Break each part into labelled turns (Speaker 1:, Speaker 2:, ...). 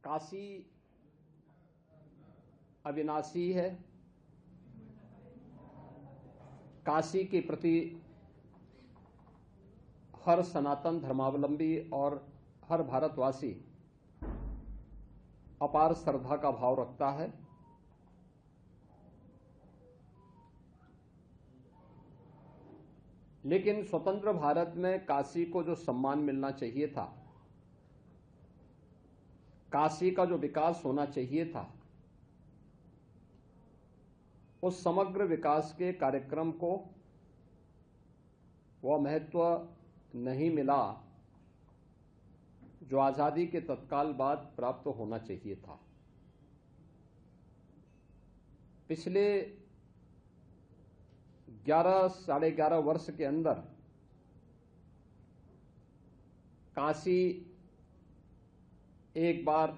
Speaker 1: काशी अविनाशी है। काशी के प्रति हर सनातन धर्मावलंबी और हर भारतवासी अपार श्रद्धा का भाव रखता है। लेकिन स्वतंत्र भारत में काशी को जो सम्मान मिलना चाहिए था, काशी का जो विकास होना चाहिए था, उस समग्र विकास के कार्यक्रम को वह महत्व नहीं मिला जो आजादी के तत्काल बाद प्राप्त होना चाहिए था। पिछले 11 साढ़े 11 वर्ष के अंदर काशी एक बार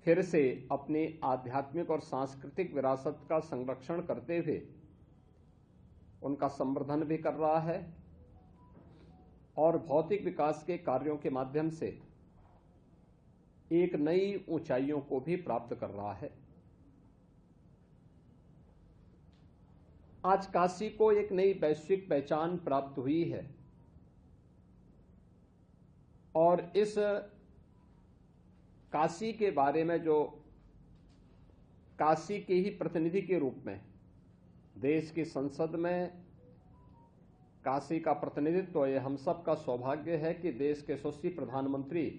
Speaker 1: फिर से अपनी आध्यात्मिक और सांस्कृतिक विरासत का संरक्षण करते हुए उनका संवर्धन भी कर रहा है और भौतिक विकास के कार्यों के माध्यम से एक नई ऊंचाइयों को भी प्राप्त कर रहा है। आज काशी को एक नई वैश्विक पहचान प्राप्त हुई है और इस काशी के बारे में जो काशी के ही प्रतिनिधि के रूप में देश की संसद में काशी का प्रतिनिधित्व, ये हम सब का सौभाग्य है कि देश के यशस्वी प्रधानमंत्री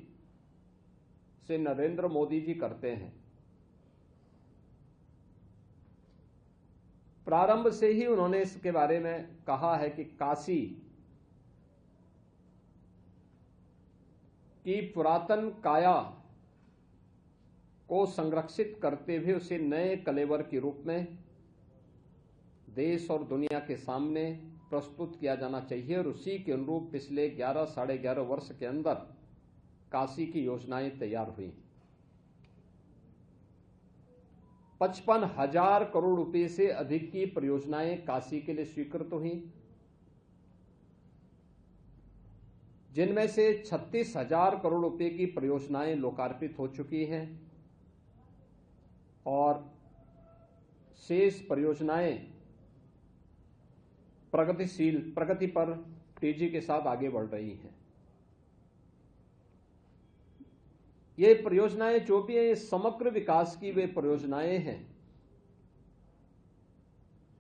Speaker 1: श्री नरेंद्र मोदी जी करते हैं। प्रारंभ से ही उन्होंने इसके बारे में कहा है कि काशी की पुरातन काया को संरक्षित करते हुए उसे नए कलेवर के रूप में देश और दुनिया के सामने प्रस्तुत किया जाना चाहिए और उसी के अनुरूप पिछले 11 साढ़े 11 वर्ष के अंदर काशी की योजनाएं तैयार हुई। 55,000 करोड़ रुपए से अधिक की परियोजनाएं काशी के लिए स्वीकृत हुई, जिनमें से 36,000 करोड़ रुपए की परियोजनाएं लोकार्पित हो चुकी हैं और शेष परियोजनाएं प्रगति पर तेजी के साथ आगे बढ़ रही हैं। ये परियोजनाएं जो भी हैं, समग्र विकास की वे परियोजनाएं हैं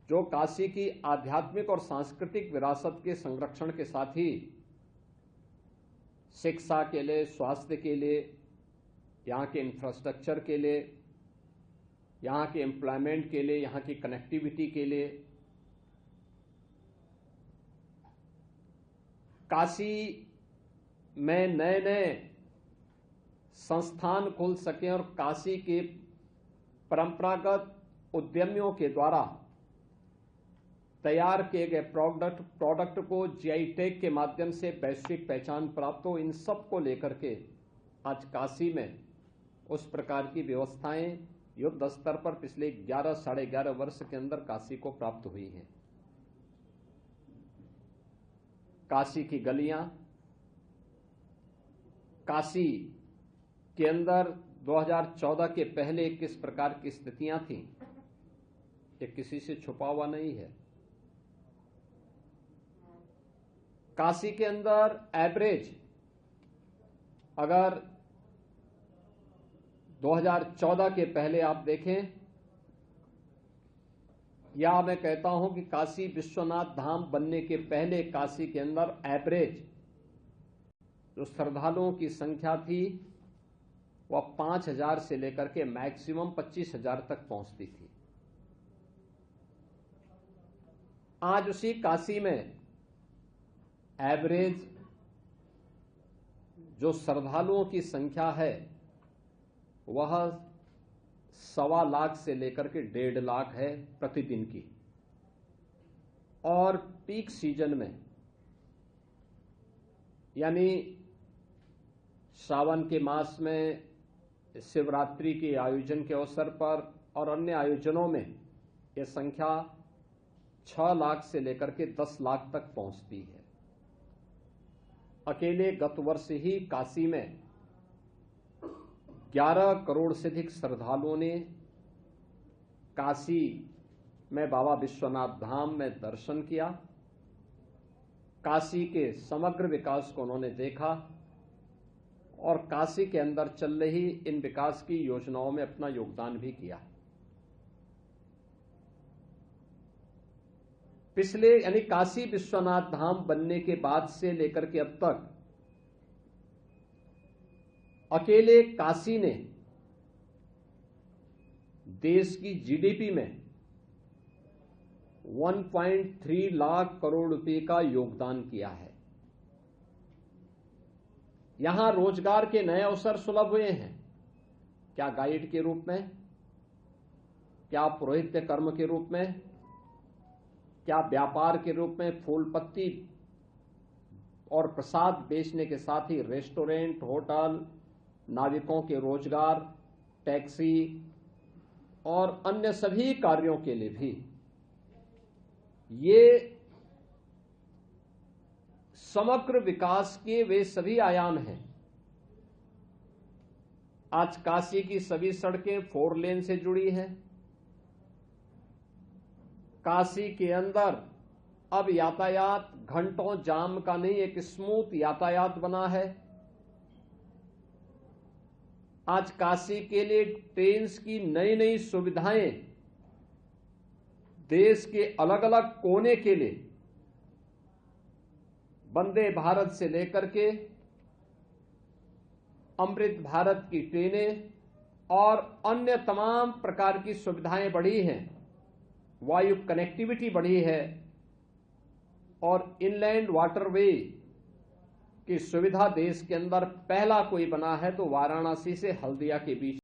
Speaker 1: जो काशी की आध्यात्मिक और सांस्कृतिक विरासत के संरक्षण के साथ ही शिक्षा के लिए, स्वास्थ्य के लिए, यहाँ के इंफ्रास्ट्रक्चर के लिए, यहाँ के एम्प्लॉयमेंट के लिए, यहाँ की कनेक्टिविटी के लिए, काशी में नए नए संस्थान खुल सकें और काशी के परंपरागत उद्यमियों के द्वारा तैयार किए गए प्रोडक्ट को जीआई टैग के माध्यम से वैश्विक पहचान प्राप्त हो। इन सब को लेकर के आज काशी में उस प्रकार की व्यवस्थाएं युद्ध स्तर पर पिछले 11 साढ़े 11 वर्ष के अंदर काशी को प्राप्त हुई हैं। काशी की गलियां, काशी के अंदर 2014 के पहले किस प्रकार की स्थितियां थीं, ये किसी से छुपा हुआ नहीं है। काशी के अंदर एवरेज अगर 2014 के पहले आप देखें, या मैं कहता हूं कि काशी विश्वनाथ धाम बनने के पहले काशी के अंदर एवरेज जो श्रद्धालुओं की संख्या थी वह 5,000 से लेकर के मैक्सिमम 25,000 तक पहुंचती थी। आज उसी काशी में एवरेज जो श्रद्धालुओं की संख्या है वह 1.25 लाख से लेकर के 1.5 लाख है प्रतिदिन की। और पीक सीजन में यानी सावन के मास में, शिवरात्रि के आयोजन के अवसर पर और अन्य आयोजनों में यह संख्या 6 लाख से लेकर के 10 लाख तक पहुंचती है। अकेले गत वर्ष ही काशी में 11 करोड़ से अधिक श्रद्धालुओं ने काशी में बाबा विश्वनाथ धाम में दर्शन किया। काशी के समग्र विकास को उन्होंने देखा और काशी के अंदर चल रही इन विकास की योजनाओं में अपना योगदान भी किया। पिछले यानी काशी विश्वनाथ धाम बनने के बाद से लेकर के अब तक अकेले काशी ने देश की जीडीपी में 1.3 लाख करोड़ रुपए का योगदान किया है। यहां रोजगार के नए अवसर सुलभ हुए हैं, क्या गाइड के रूप में, क्या पुरोहित्य कर्म के रूप में, क्या व्यापार के रूप में फूल पत्ती और प्रसाद बेचने के साथ ही रेस्टोरेंट, होटल, नाविकों के रोजगार, टैक्सी और अन्य सभी कार्यों के लिए भी ये समग्र विकास के वे सभी आयाम हैं। आज काशी की सभी सड़कें 4 लेन से जुड़ी हैं। काशी के अंदर अब यातायात घंटों जाम का नहीं, एक स्मूथ यातायात बना है। आज काशी के लिए ट्रेन की नई नई सुविधाएं देश के अलग अलग कोने के लिए वंदे भारत से लेकर के अमृत भारत की ट्रेनें और अन्य तमाम प्रकार की सुविधाएं बढ़ी हैं, वायु कनेक्टिविटी बढ़ी है और इनलैंड वाटरवे की सुविधा देश के अंदर पहला कोई बना है तो वाराणसी से हल्दिया के बीच